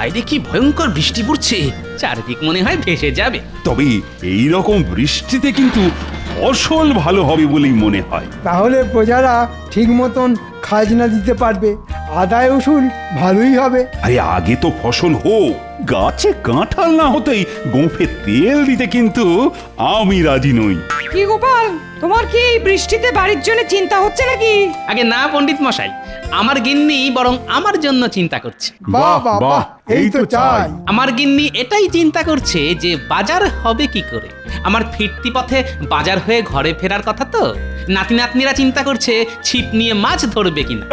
বাইরে কি ভয়ঙ্কর বৃষ্টি পড়ছে, চারদিক মনে হয় ভেসে যাবে। তবে এই রকম বৃষ্টিতে কিন্তু ফসল ভালো হবে বলেই মনে হয়। তাহলে প্রজারা ঠিক মতন খাজনা দিতে পারবে, আদায় উসুল ভালোই হবে। আরে আগে তো ফসল হোক, গাছে কাঁঠাল না হতেই গোঁফে তেল দিতে কিন্তু আমি রাজি নই। কি গোপাল, তোমার কি এই বৃষ্টিতে বাড়ির জন্য চিন্তা হচ্ছে নাকি? আগে না পণ্ডিত মশাই, আমার গিন্নি বরং আমার জন্য চিন্তা করছে। বাহ বাহ বাহ, এই তো চাই। আমার গিন্নি এটাই চিন্তা করছে যে বাজার হবে কি করে। আমার ফিরতি পথে বাজার হয়ে ঘরে ফেরার কথা তো। নাতি নাতনিরা চিন্তা করছে ছিপ নিয়ে মাছ ধরবে কিনা।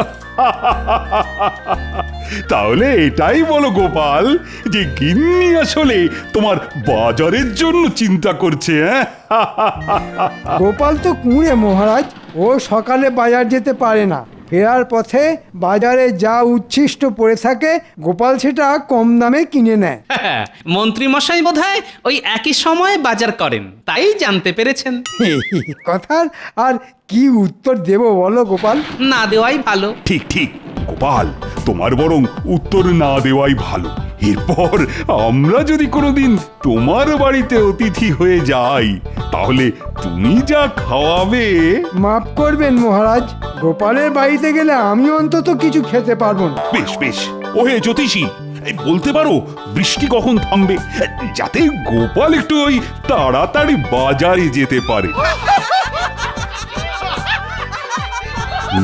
তাহলে এটাই বলো গোপাল, যে গিন্নি আসলে তোমার বাজারের জন্য চিন্তা করছে। হ্যাঁ, গোপাল তো কুঁড়ে মহারাজ, ও সকালে বাজার যেতে পারে না। ফেরার পথে বাজারে যা উচ্ছিষ্ট পড়ে থাকে গোপাল সেটা কম দামে কিনে নেয়। মন্ত্রী মশাই বোধহয় ওই একই সময়ে বাজার করেন, তাই জানতে পেরেছেন। কথার আর কি উত্তর দেব বলো গোপাল? না দেওয়াই ভালো। ঠিক ঠিক গোপাল, তোমার বরং উত্তর না দেওয়াই ভালো। এরপর আমরা যদি কোনোদিন তোমার বাড়িতে অতিথি হয়ে যাই, তাহলে তুমি যা খাওয়াবে। মাফ করবেন মহারাজ, গোপালের বাড়িতে গেলে আমি অন্তত কিছু খেতে পারবো না। বেশ বেশ, ওহে জ্যোতিষী, এই বলতে পারো বৃষ্টি কখন থামবে, যাতে গোপাল একটু ওই তাড়াতাড়ি বাজারে যেতে পারে।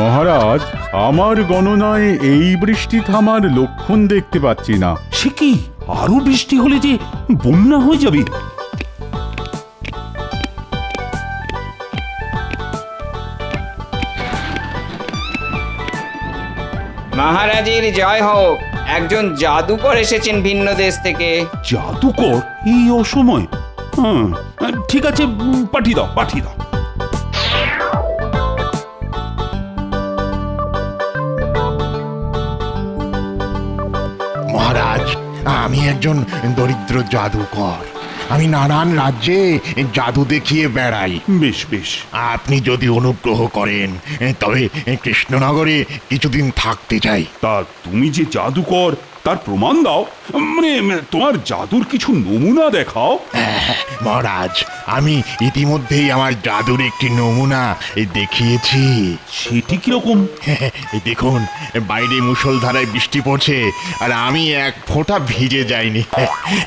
মহারাজ, আমার গণনায় এই বৃষ্টি থামার লক্ষণ দেখতে পাচ্ছি না। সে কি, আরো বৃষ্টি হলে যে বন্যা হয়ে যাবে। মহারাজের জয় হোক। একজন জাদুকর এসেছেন ভিন্ন দেশ থেকে। জাদুকর এই অসময়? হ্যাঁ, ঠিক আছে, পাঠিয়ে দাও পাঠিয়ে দাও। মহারাজ, আমি একজন দরিদ্র জাদুকর। আমি নানান রাজ্যে জাদু দেখিয়ে বেড়াই। বেশ বেশ, আপনি যদি অনুগ্রহ করেন তবে কৃষ্ণনগরে কিছুদিন থাকতে চাই। তা তুমি যে জাদুকর তার প্রমাণ দাও, মানে তোমার জাদুর কিছু নমুনা দেখাও। মহারাজ, আমি ইতিমধ্যেই আমার জাদুর একটি নমুনা দেখিয়েছি। সেটি কিরকম? এই দেখুন, বাইরে মুষলধারায় বৃষ্টি পড়ছে আর আমি এক ফোঁটা ভিজে যাইনি।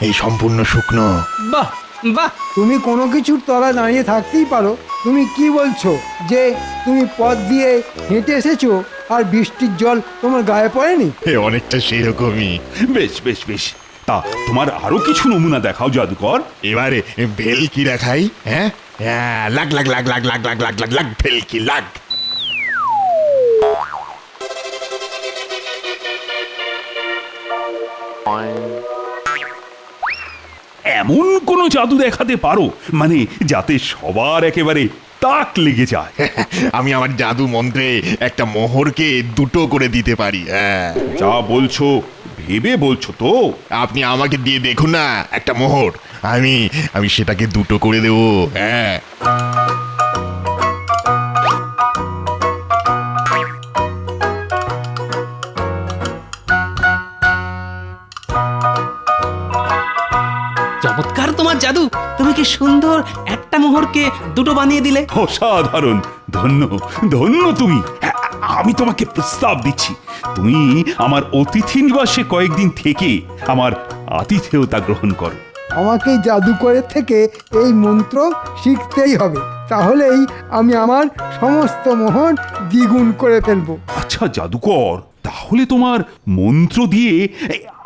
এই সম্পূর্ণ শুকনো। বাহ বাহ, তুমি কোনো কিছুর তলা দাঁড়িয়ে থাকতেই পারো। তুমি কি বলছো যে তুমি পথ দিয়ে হেঁটে এসেছো আর বৃষ্টির জল তোমার গায়ে পড়েনি? অনেকটা সেরকমই। বেশ বেশ বেশ, তা তোমার আরো কিছু নমুনা দেখাও জাদুকর। এবারে ভেলকি দেখাই। হ্যাঁ, লাগ লাগ লাগ লাগ লাগ লাগ লাগ লাগ লাগ ভেলকি লাগ। এমন কোন জাদু দেখাতে পারো মানে যাতে সবার একেবারে তাক লেগে যায়? আমি আমার জাদু মন্ত্রে একটা মোহরকে দুটো করে দিতে পারি। যা বলছো ভেবে বলছো তো? আপনি আমাকে দিয়ে দেখুন না একটা মোহর, আমি সেটাকে দুটো করে দেবো। হ্যাঁ, চমৎকার তোমার জাদু। তুমি কি সুন্দর একটা মোহরকে দুটো বানিয়ে দিলে। অসাধারণ, ধন্য ধন্য তুমি। আমি তোমাকে প্রস্তাব দিচ্ছি, তুমি আমার অতিথি নিবাসে কয়েকদিন থেকে আমার আতিথেয়তা গ্রহণ করো। আমাকে জাদুকরের থেকে এই মন্ত্র শিখতেই হবে, তাহলেই আমি আমার সমস্ত মোহর দ্বিগুণ করে ফেলবো। আচ্ছা জাদুকর, তাহলে তোমার মন্ত্র দিয়ে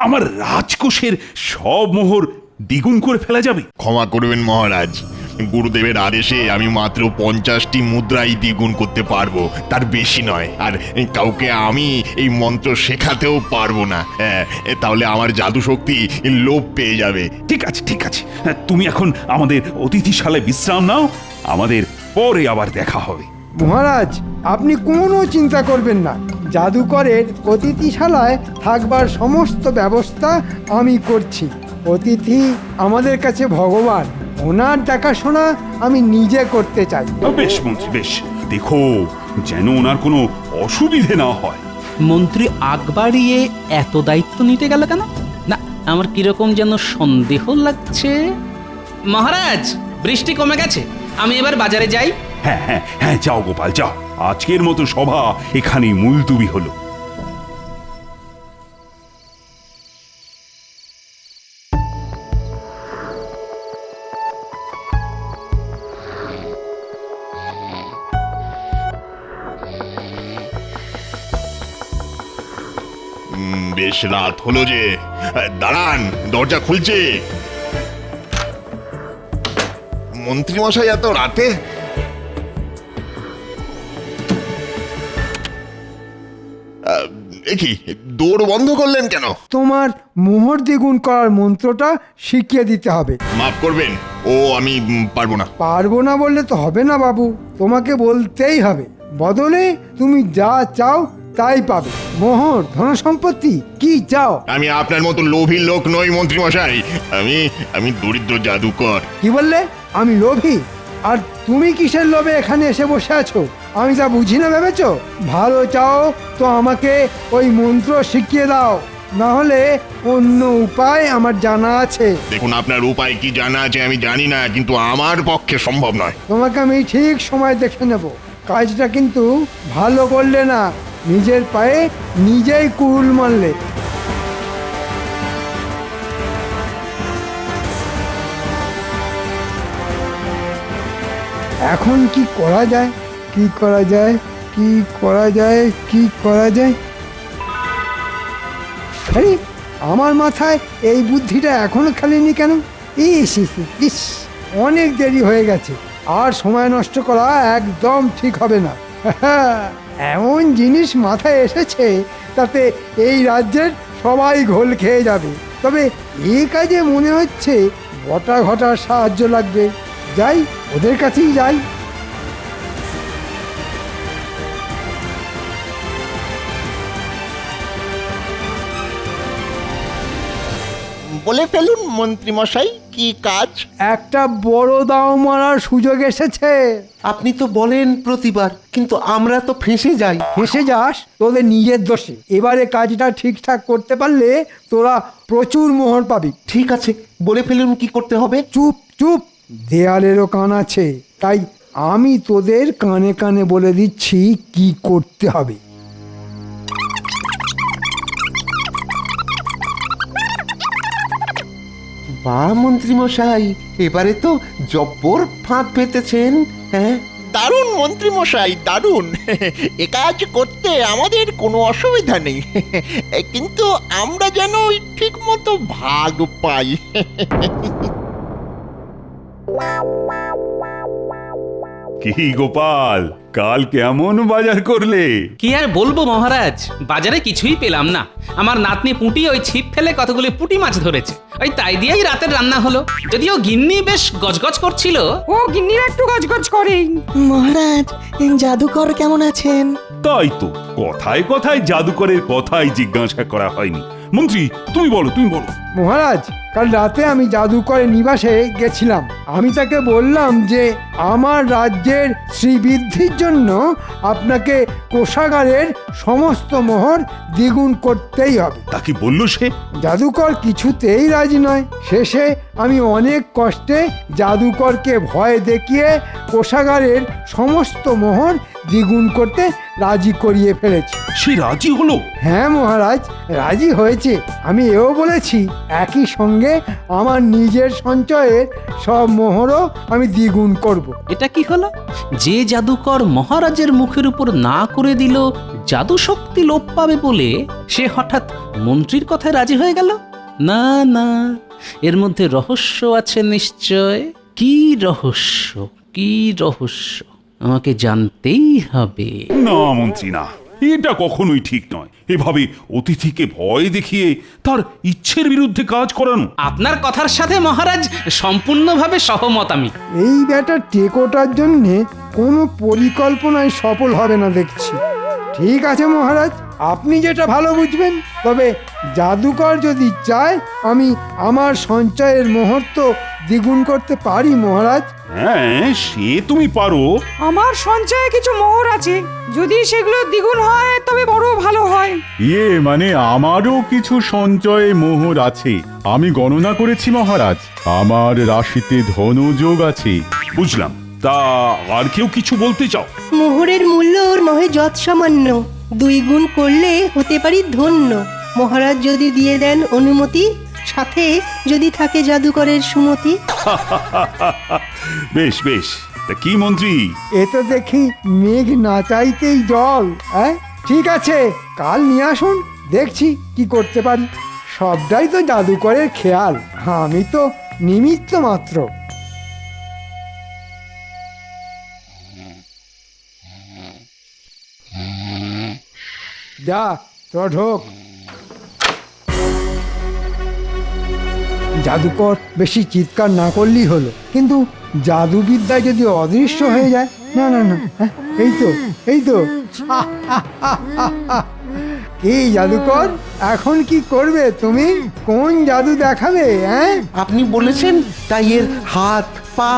আমার রাজকোষের সব মোহর দ্বিগুণ করে ফেলা যাবে? ক্ষমা করবেন মহারাজ, গুরুদেবের আদেশে আমি মাত্র 50টি মুদ্রাই দ্বিগুণ করতে পারবো, তার বেশি নয়। আর কাউকে আমি এই মন্ত্র শেখাতেও পারবো না। তাহলে আমার জাদু শক্তি লোপ পেয়ে যাবে। ঠিক আছে ঠিক আছে, তুমি এখন আমাদের অতিথিশালায় বিশ্রাম নাও, আমাদের পরে আবার দেখা হবে। মহারাজ, আপনি কোনো চিন্তা করবেন না, জাদুকরের অতিথিশালায় থাকবার সমস্ত ব্যবস্থা আমি করছি। অতিথি আমাদের কাছে ভগবান, ওনার দেখাশোনা আমি নিজে করতে চাই। বেশ মন্ত্রী বেশ, দেখো যেন ওনার কোনো অসুবিধে না হয়। মন্ত্রী আগ বাড়িয়ে এত দায়িত্ব নিতে গেল কেন? না, আমার কিরকম যেন সন্দেহ লাগছে। মহারাজ, বৃষ্টি কমে গেছে, আমি এবার বাজারে যাই। হ্যাঁ হ্যাঁ হ্যাঁ, যাও গোপাল যাও, আজকের মতো সভা এখানেই মুলতুবি হলো। বেশ রাত হলো যে, দাঁড়ান, দরজা খুলছে। মন্ত্রী মশাই এত রাতে? কি দৌড় বন্ধ করলেন কেন? তোমার মোহর দ্বিগুণ করার মন্ত্রটা শিখিয়ে দিতে হবে। মাফ করবেন, ও আমি পারবো না। পারবো না বললে তো হবে না বাবু, তোমাকে বলতেই হবে। বদলে তুমি যা চাও তাই পাবে। মোহর, ধন সম্পত্তি, কি চাও? আমি আপনার মতো লোভী লোক নই মন্ত্রী মশাই, আমি দরিদ্র জাদুকর। কি বললে? আমি লোভী? আর তুমি কিসের লোভে এখানে এসে বসে আছো? আমি যা বুঝি না ভেবেছো? ভালো চাও তো আমাকে ওই মন্ত্র শিখিয়ে দাও, না হলে অন্য উপায় আমার জানা আছে। দেখুন, আপনার উপায় কি জানা আছে আমি জানি না, কিন্তু আমার পক্ষে সম্ভব নয়। তোমাকে আমি ঠিক সময় দেখে নেব। কাজটা কিন্তু ভালো করলে না, নিজের পায়ে নিজেই কুড়ুল মারলে। এখন কি করা যায়? কি করা যায়? কি করা যায়? কি করা যায়? আরে, আমার মাথায় এই বুদ্ধিটা এখনো খেলেনি কেন? ইস ইস ইস, অনেক দেরি হয়ে গেছে, আর সময় নষ্ট করা একদম ঠিক হবে না। এমন জিনিস মাথায় এসেছে তাতে এই রাজ্যের সবাই ঘোল খেয়ে যাবে। তবে এই কাজে মনে হচ্ছে বটা ঘটার সাহায্য লাগবে। যাই, ওদের কাছেই যাই। বলে ফেলুন মন্ত্রী মশাই, কি কাজ? একটা বড় দাও মারার সুযোগ এসেছে। আপনি তো বলেন প্রতিবার, কিন্তু আমরা তো ফেঁসে যাই। ফেঁসে যাস তোদের নিজের দোষে। এবারে কাজটা ঠিকঠাক করতে পারলে তোরা প্রচুর মোহর পাবি। ঠিক আছে, বলে ফেলুন কি করতে হবে। চুপ চুপ, দেয়ালেরও কান আছে, তাই আমি তোদের কানে কানে বলে দিচ্ছি কি করতে হবে। বা মন্ত্রী মশাই, এবারে তো জব্বর ফাঁদ পেতেছেন। হ্যাঁ, দারুণ মন্ত্রী মশাই, দারুণ। এ কাজ করতে আমাদের কোনো অসুবিধা নেই, কিন্তু আমরা যেন ঠিক মতো ভাগ পাই। কি গোপাল, কাল কেমন বাজার করলে? কি আর বলবো মহারাজ, বাজারে কিছুই পেলাম না। আমার নাতনি পুঁটি ওই ছিপ ফেলে কতগুলি পুঁটি মাছ ধরেছে, ওই তাই দিয়েই রাতের রান্না হলো। যদিও গিন্নি বেশ গজগজ করছিল। ও গিন্নিরা একটু গজগজ করেই। মহারাজ, জাদুকর কেমন আছেন? তাই তো, কথায় কথায় জাদুকরের কথাই জিজ্ঞাসা করা হয়নি। মন্ত্রী, তুমি বলো, তুমি বলো। মহারাজ, কাল রাতে আমি জাদুকরের নিবাসে গেছিলাম। আমি তাকে বললাম যে আমার রাজ্যের শ্রীবৃদ্ধির জন্য আপনাকে কোষাগারের সমস্ত মোহর দ্বিগুণ করতেই হবে। তা কি বললো সে? জাদুকর কিছুতেই রাজি নয়। শেষে আমি অনেক কষ্টে জাদুকরকে ভয় দেখিয়ে কোষাগারের সমস্ত মোহর দ্বিগুণ করতে রাজি করিয়ে ফেলেছি। সে রাজি হলো? হ্যাঁ মহারাজ, রাজি হয়েছে। আমি এও বলেছি একই সঙ্গে আমার নিজের সঞ্চয়ের সব মোহরও আমি দ্বিগুণ করব। এটা কি হলো? যে জাদুকর মহারাজের মুখের উপর না করে দিল জাদু শক্তি লোপ পাবে বলে, সে হঠাৎ মন্ত্রীর কথায় রাজি হয়ে গেল। না না, এর মধ্যে রহস্য আছে নিশ্চয়। কি রহস্য, কি রহস্য, আমাকে জানতেই হবে। না মন্ত্রী, না, এটা কখনোই ঠিক নয়। এভাবে অতিথিকে ভয় দেখিয়ে তার ইচ্ছের বিরুদ্ধে কাজ করানো। আপনার কথার সাথে মহারাজ সম্পূর্ণভাবে সহমত আমি। এই ব্যাটা টেকোটার জন্যে কোনো পরিকল্পনায় সফল হবে না দেখছি। ঠিক আছে মহারাজ, আপনি যেটা ভালো বুঝবেন। তবে জাদুকর যদি চায় আমি আমার সঞ্চয়ের মুহূর্ত দ্বিগুণ করতে পারি মহারাজ। হ্যাঁ, সে তুমি পারো। আমার সঞ্চয়ে কিছু মোহর আছে, যদি সেগুলো দ্বিগুণ হয় তবে বড় ভালো হয়। মানে আমারও কিছু সঞ্চয়ে মোহর আছে। আমি গণনা করেছি মহারাজ, আমার রাশিতে ধনযোগ আছে। বুঝলাম। তা আর কেউ কিছু বলতে চাও? মোহরের মূল্য ওর নহে যৎ সামান্য, 2 গুণ করলে হতে পারি ধন্য। মহারাজ যদি দিয়ে দেন অনুমতি, সাথে যদি থাকে জাদুকরের সুমতি। বেশ বেশ, তা কি মন্ত্রী? এ তো দেখি মেঘ না চাইতেই জল। হ্যাঁ, ঠিক আছে, কাল নিয়ে আসুন, দেখছি কি করতে পারি। সবটাই তো জাদুকরের খেয়াল, আমি তো নিমিত্ত মাত্র। যা, তোরা ঢোক। জাদুকর বেশি চিৎকার না করলেই হলো, কিন্তু জাদুবিদ্যায় যদি অদৃশ্য হয়ে যায়। না না না, হ্যাঁ, এই তো কি জাদুকর, এখন কি করবে তুমি? কোন জাদু দেখাবে? হ্যাঁ, আপনি বলেছেন তাই এর হাত পা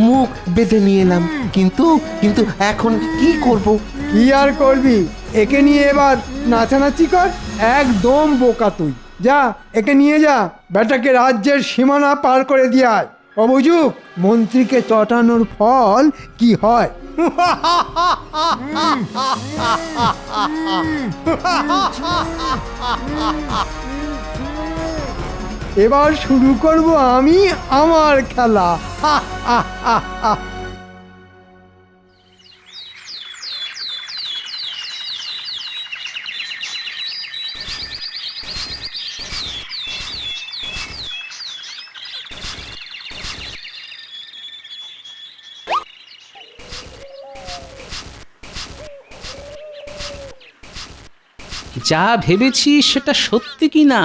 মুখ বেঁধে নিয়ে এলাম, কিন্তু কিন্তু এখন কি করব? কি আর করবি, একে নিয়ে এবার নাচানাচি কর। একদম বোকা তুই। যা, একে নিয়ে যা, বেটাকে রাজ্যের সীমানা পার করে দিয়ে আয়। অবুঝুক, মন্ত্রীকে চটানোর ফল কি হয়। এবার শুরু করব আমি আমার খেলা। যা ভেবেছি সেটা সত্যি কি না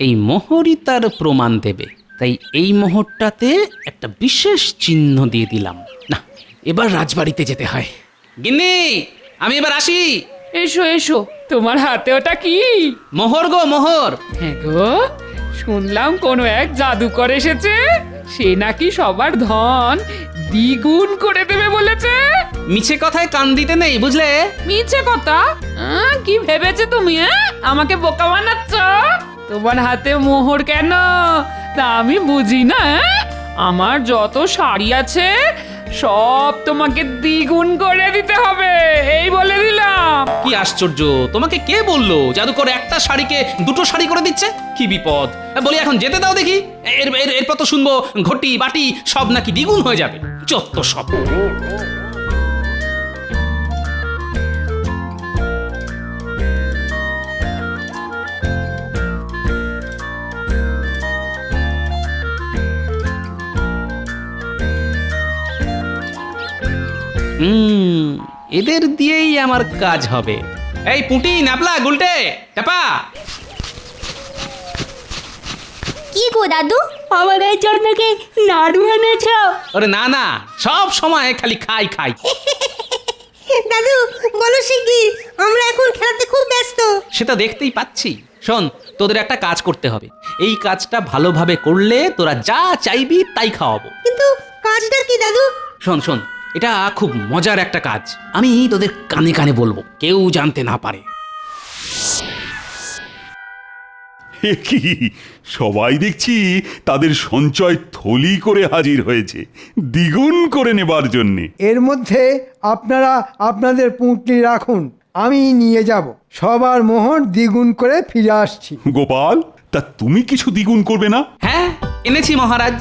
এই মোহরই তার প্রমাণ দেবে। তাই এই মোহরটাতে একটা বিশেষ চিহ্ন দিয়ে দিলাম। না, এবার রাজবাড়িতে যেতে হয়। গিন্নি, আমি এবার আসি। এসো এসো, তোমার হাতে ওটা কি? মোহর গো, মোহর। হ্যাঁ গো, শুনলাম কোনো এক জাদুকর এসেছে, সে নাকি সবার ধন দ্বিগুণ করে দেবে বলেছে। মিছে কথায় কান দিতে নেই, বুঝলে? মিছে কথা? কি ভেবেছে তুমি? আমাকে বোকা বানাচ্ছ? তোমার হাতে মোহর কেন তা আমি বুঝি না। আমার যত শাড়ি আছে সব তোমাকে দ্বিগুণ করে দিতে হবে, এই বলে দিলাম। কি আশ্চর্য, তোমাকে কে বললো জাদুকর একটা শাড়িকে 2টো শাড়ি করে দিচ্ছে? কি বিপদ! বলি এখন যেতে দাও দেখি, এরপর তো শুনবো ঘটি বাটি সব নাকি দ্বিগুণ হয়ে যাবে। যত সব। এদের দিয়েই আমার কাজ হবে। এই পুঁটি, নাপলা, গুলটে, চাপা। কি গো দাদু, আমাদের জন্য কি নাড়ু এনেছ? আরে না না, সব সময় খালি খাই খাই। দাদু বলো শিগগির, আমরা এখন খেলাতে খুব ব্যস্ত। সেটা দেখতেই পাচ্ছি। শোন, তোদের একটা কাজ করতে হবে। এই কাজটা ভালোভাবে করলে তোরা যা চাইবি তাই খাওয়াবো। কিন্তু কাজটা কি দাদু? শোন শোন, এটা খুব মজার একটা কাজ। আমি তোদের কানে কানে বলবো, কেউ জানতে না পারে। কি সবাই দেখছি তাদের সঞ্চয় থলি করে হাজির হয়েছে দ্বিগুণ করে নেবার জন্যে। এর মধ্যে আপনারা আপনাদের পুঁটলি রাখুন, আমি নিয়ে যাব। সবার মোহর দ্বিগুণ করে ফিরে আসছি। গোপাল, তা তুমি কিছু দ্বিগুণ করবে না? হ্যাঁ, এনেছি মহারাজ।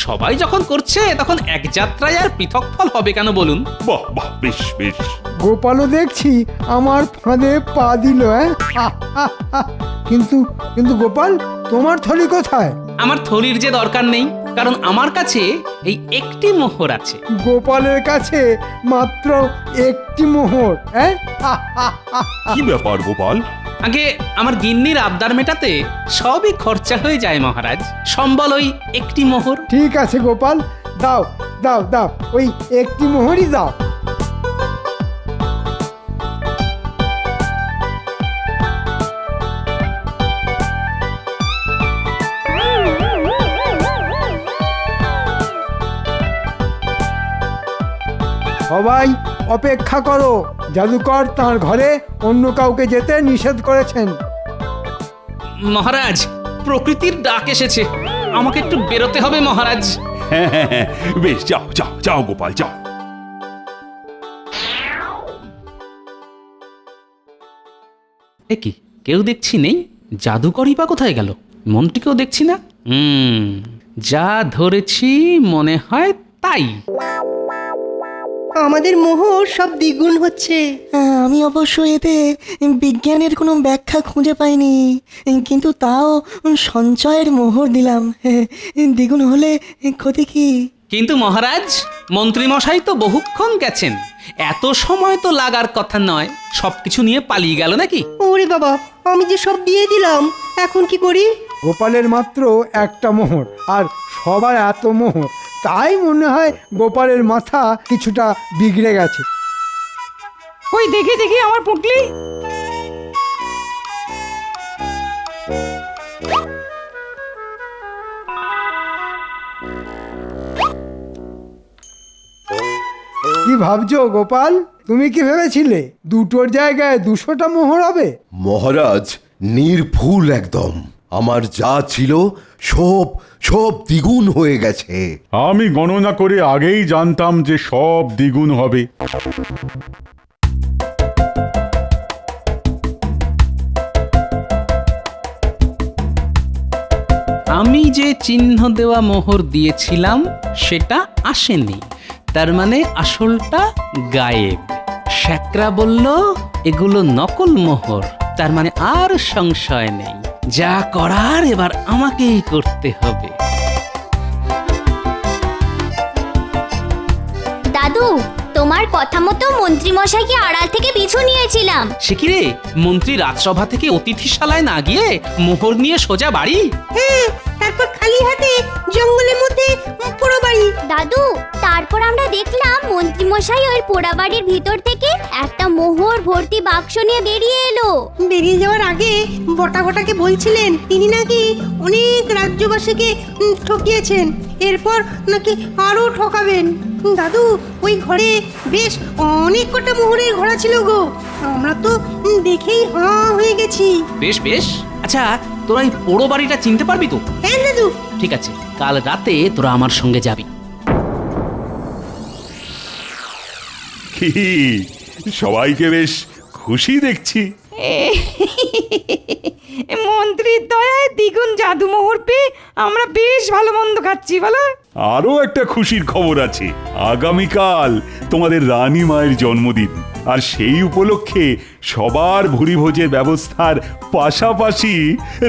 সবাই যখন করছে তখন এক যাত্রায় আর পৃথক ফল হবে কেন বলুন? বাহ বাহ, বেশ বেশ। গোপালও দেখছি আমার ফাঁদে পা দিল। কিন্তু কিন্তু গোপাল, তোমার থলি কোথায়? আমার থলির যে দরকার নেই, কারণ আমার কাছে এই একটি মোহর আছে। গোপালের কাছে মাত্র একটি মোহর? কি ব্যাপার গোপাল? আগে আমার গিন্নির আবদার মেটাতে সবই খরচা হয়ে যায় মহারাজ। সম্বল ওই একটি মোহর। ঠিক আছে গোপাল, দাও দাও দাও, ওই একটি মোহরই দাও। সবাই অপেক্ষা করো, জাদুকর তার ঘরে অন্য কাউকে যেতে নিষেধ করেছেন। মহারাজ, প্রকৃতির ডাক এসেছে, আমাকে একটু বেরোতে হবে মহারাজ। হ্যাঁ হ্যাঁ হ্যাঁ, বেশ যাও যাও যাও গোপাল যাও। এ কি, কেউ দেখছি নেই? জাদুকরই বা কোথায় গেল? মন্ত্রীকেও দেখছি না। যা ধরেছি মনে হয় তাই। আমাদের মোহর সব দ্বিগুণ হচ্ছে। আমি অবশ্য এতে বিজ্ঞানের কোনো ব্যাখ্যা খুঁজে পাইনি, কিন্তু তাও সঞ্চয়ের মোহর দিলাম। দ্বিগুণ হলে ক্ষতি কি? কিন্তু মহারাজ, মন্ত্রীমশাই তো বহুক্ষণ গেছেন, এত সময় তো লাগার কথা নয়। সবকিছু নিয়ে পালিয়ে গেল নাকি? ওরে বাবা, আমি যে সব দিয়ে দিলাম, এখন কি করি? গোপালের মাত্র একটা মোহর, আর সবার এত মোহর, তাই মনে হয় গোপালের মাথা কিছুটা বিগড়ে গেছে। ওই দেখি দেখি আমার পুটলি। কি ভাবছো গোপাল? তুমি কি ভেবেছিলে দুটোর জায়গায় 200টা মোহর হবে? মহারাজ, নির্ভুল একদম। আমার যা ছিল সব সব দ্বিগুণ হয়ে গেছে। আমি গণনা করে আগেই জানতাম যে সব দ্বিগুণ হবে। আমি যে চিহ্ন দেওয়া মোহর দিয়েছিলাম সেটা আসেনি, তার মানে আসলটা গায়েব। শ্যাকরা বলল এগুলো নকল মোহর, তার মানে আর সংশয় নেই। যা করার এবার আমাকেই করতে হবে। দাদু, তোমার কথা মতো মন্ত্রীমশাইকে আড়াল থেকে পিছু নিয়েছিলাম। সে কি রে, মন্ত্রী রাজসভা থেকে অতিথিশালায় না গিয়ে মোহর নিয়ে সোজা বাড়ি? হ্যাঁ, তারপর খালি হাতে জঙ্গলের মধ্যে পুরো বাড়ি। দাদু, তারপর আমরা দেখলাম মন্ত্রীমশাই ওই পোড়া বাড়ির ভিতর থেকে একটা মোহর ভর্তি বাক্স নিয়ে বেরিয়ে এলো। বেরিয়ে যাওয়ার আগে বটা বটাকে বলছিলেন তিনি নাকি অনেক রাজ্যবাসীকে ঠকিয়েছেন, এরপর নাকি আরো ঠকাবেন। দাদু, ওই ঘরে বেশ অনেক কটা মোহরের ঘোড়া ছিল গো, আমরা তো দেখেই হাঁ হয়ে গেছি। বেশ বেশ, আচ্ছা তোরা এই পোড়ো বাড়িটা চিনতে পারবি তো? হ্যাঁ দাদু। ঠিক আছে, কাল রাতে তোরা আমার সঙ্গে যাবি। কি সবাইকে বেশ খুশি দেখছি। মন্ত্রীর দয়ায় দ্বিগুণ জাদু মোহর পেয়ে আমরা বেশ ভালো মন্দ খাচ্ছি, বলো? আরো একটা খুশির খবর আছে, আগামীকাল তোমাদের রানী মায়ের জন্মদিন, আর সেই উপলক্ষে সবার ভুরিভোজের ব্যবস্থার পাশাপাশি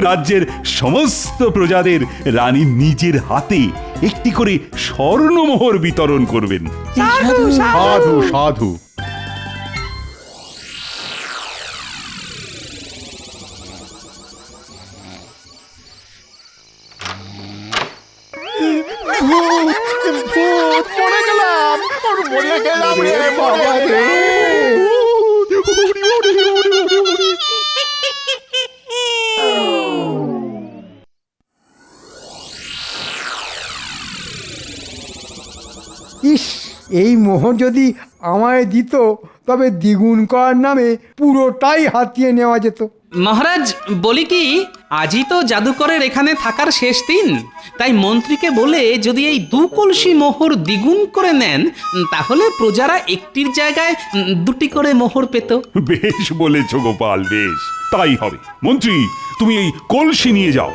রাজ্যের সমস্ত প্রজাদের রানী নিজের হাতে একটি করে স্বর্ণমোহর বিতরণ করবেন। সাধু সাধু সাধু। ইস, এই মোহর যদি আমায় দিত তবে দ্বিগুণ করার নামে পুরোটাই হাতিয়ে নেওয়া যেত। মহারাজ, বলি কি, আজই তো জাদুকরের এখানে থাকার শেষ দিন, তাই মন্ত্রীকে বলে যদি এই 2 কলসি মোহর দ্বিগুণ করে নেন, তাহলে প্রজারা একটির জায়গায় 2টি করে মোহর পেত। বেশ বলেছ গোপাল, বেশ তাই হবে। মন্ত্রী, তুমি এই কলসি নিয়ে যাও।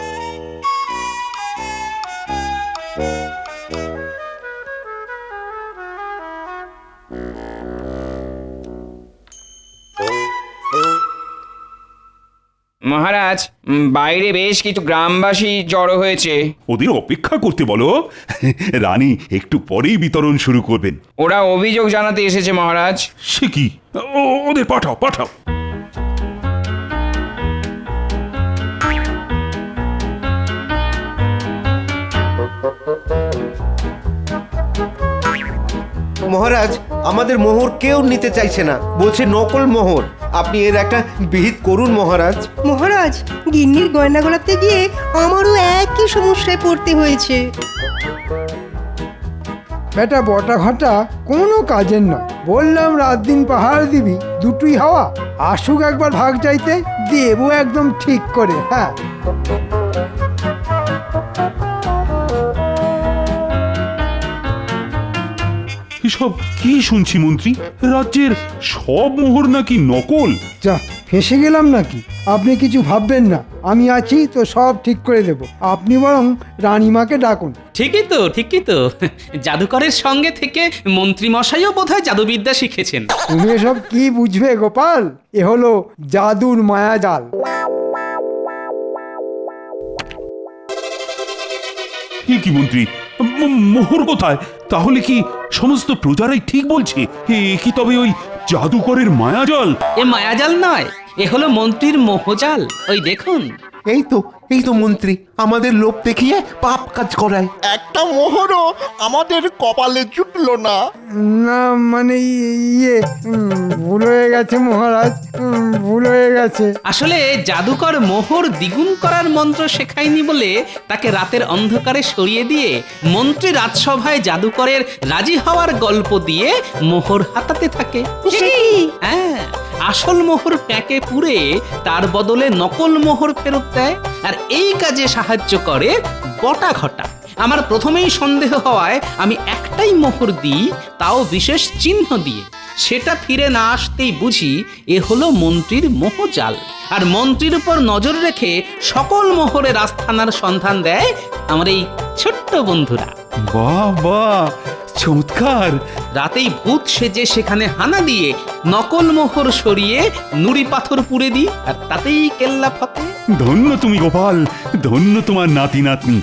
মহারাজ, বাইরে বেশ কিছু গ্রামবাসী জড়ো হয়েছে। ওদের অপেক্ষা করতে বলো, রানী একটু পরেই বিতরণ শুরু করবেন। ওরা অভিযোগ জানাতে এসেছে মহারাজ। সে কি, ওদের পাঠাও পাঠাও। মহারাজ, আমাদের মোহর কেউ নিতে চাইছে না, বলছে নকল মোহর। আপনি এর একটা বিহিত করুন মহারাজ। মহারাজ, গিন্নির গয়না গড়াতে গিয়ে আমারও একই সমস্যায় পড়তে হয়েছে। বেটা বটা ঘটা কোনো কাজের নয়। বললাম রাত দিন পাহাড় দিবি, দুটোই হাওয়া। আসুক একবার ভাগ চাইতে, দেবো একদম ঠিক করে। হ্যাঁ, এসব কি শুনছি মন্ত্রী? রাজ্যের সব মোহর নাকি নকল? যা ফেসে গেলাম নাকি? আপনি কিছু ভাববেন না, আমি আছি তো, সব ঠিক করে দেব। আপনি বরং রানীমাকে ডাকুন। ঠিকই তো জাদুকরের সঙ্গে থেকে মন্ত্রী মশাইও বোধহয় জাদুবিদ্যা শিখেছেন। তুমি এসব কি বুঝবে গোপাল? এ হলো জাদুর মায়াজাল। কি মন্ত্রী, মোহর কোথায়? তাহলে কি সমস্ত প্রজারাই ঠিক বলছে? কি তবে ওই জাদুকরের মায়াজাল? এ মায়াজাল নয়, এ হলো মন্ত্রীর মোহজাল। ওই দেখুন। এই তো মন্ত্রী আমাদের লোভ দেখিয়ে পাপ কাজ করায়। একটা মোহরও আমাদের কপালে জুটলো না। না মানে ভুল হয়ে গেছে মহারাজ, ভুল হয়ে গেছে। আসলে জাদুকর মোহর দ্বিগুণ করার মন্ত্র শেখায়নি বলে তাকে রাতের অন্ধকারে সরিয়ে দিয়ে মন্ত্রী রাজসভায় জাদুকরের রাজি হওয়ার গল্প দিয়ে মোহর হাতাতে থাকে। হ্যাঁ, আসল মোহর প্যাকে পুরে তার বদলে নকল মোহর ফেরত দেয়। আর এই কাজে সাহায্য করে বটা ঘটা। আমার প্রথমেই সন্দেহ হওয়ায় আমি একটাই মোহর দিই, তাও বিশেষ চিহ্ন দিয়ে। সেটা ফিরে না আসতেই বুঝি এ হলো মন্ত্রীর মোহজাল। আর মন্ত্রীর উপর নজর রেখে সকল মোহরের আস্থানার সন্ধান দেয় আমার এই ছোট্ট বন্ধুরা। বাহ বাহ, চমৎকার! রাতেই ভূত সেজে সেখানে হানা দিয়ে নকল মোহর সরিয়ে নুড়ি পাথর পুড়ে দিই, আর তাতেই কেল্লা ফতে। ধন্য তুমি গোপাল, ধন্য তোমার নাতি নাতনি।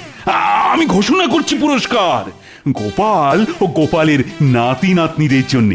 আমি ঘোষণা করছি পুরস্কার গোপাল ও গোপালের নাতি নাতনিদের জন্য।